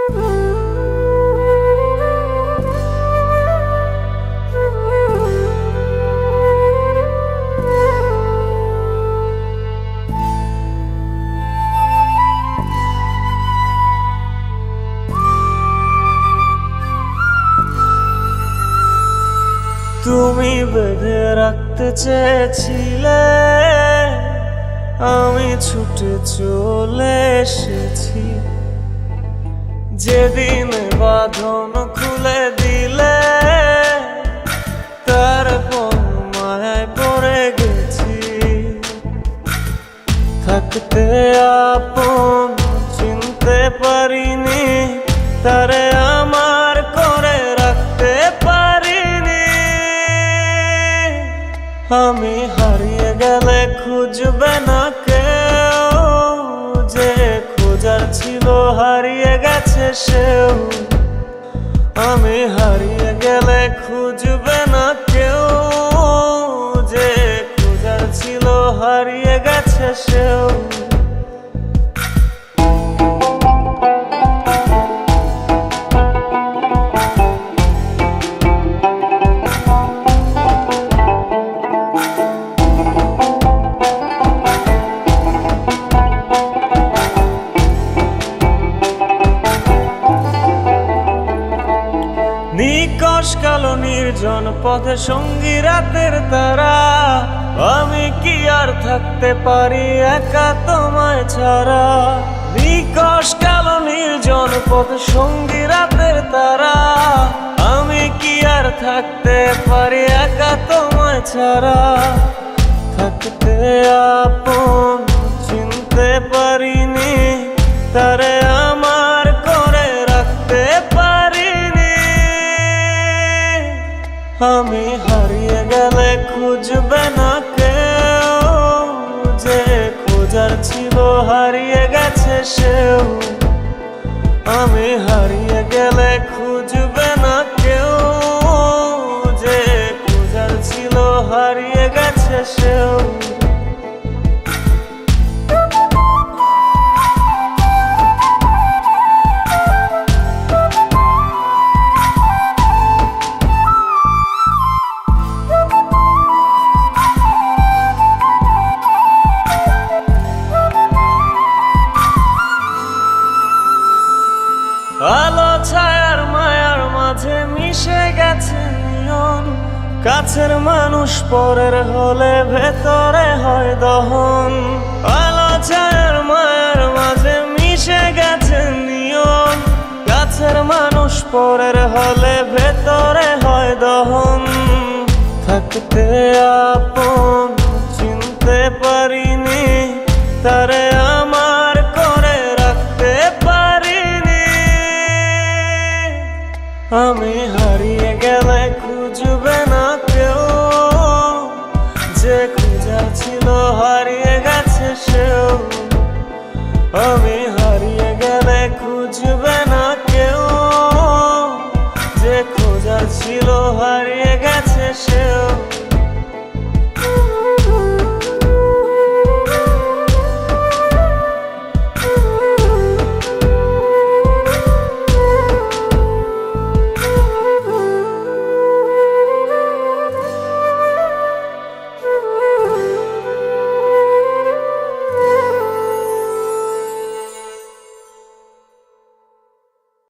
তুমি বেঁধে রাখতে চেয়েছিলে, আমি ছুটে চলে এসেছি। যেদিন বাঁধন খুলে দিলে, তারপর মায়ায় পড়ে গেছি। থাকতে আপন চিনতে পারিনি, তারে আমার করে রাখতে পারিনি। আমি হারিয়ে গেলে খুঁজবে না কেউ, যে খোঁজার ছিল হারিয়ে গেছে সেও। আমি হারিয়ে গেলে খুঁজবে না কেউ, যে খোঁজার ছিল হারিয়ে গেছে সেও। নিকশ কালো নির্জন পথে সঙ্গী রাতের তারা, আমি কি আর থাকতে পারি একা তোমায় ছাড়া। নিকশ কালো নির্জন পথে সঙ্গী রাতের তারা, আমি কি আর থাকতে পারি একা তোমায় ছাড়া। থাকতে আপন চিনতে পারিনি, তারে আমার করে রাখতে পারিনি। আমি হারিয়ে গেলে খুঁজবে না কেউ, যে খোঁজার ছিল হারিয়ে গেছে সেও। আমি হারিয়ে গেলে খুঁজবে না কেউ, যে খোঁজার ছিল হারিয়ে গেছে সেও। আলো ছায়ার মায়ার মাঝে মিশে গেছে নিয়ন, কাছের মানুষ পরের হলে ভেতরে হয় দহন। আলো ছায়ার মায়ার মাঝে মিশে গেছে নিয়ন, কাছের মানুষ পরের হলে ভেতরে হয় দহন। থাকতে আপন চিনতে পারিনি, তারে আমার করে রাখতে পারিনি। আমি হারিয়ে গেলে খুঁজবে না কেউ, যে খোঁজার ছিল হারিয়ে গেছে সেও। আমি হারিয়ে গেলে খুঁজবে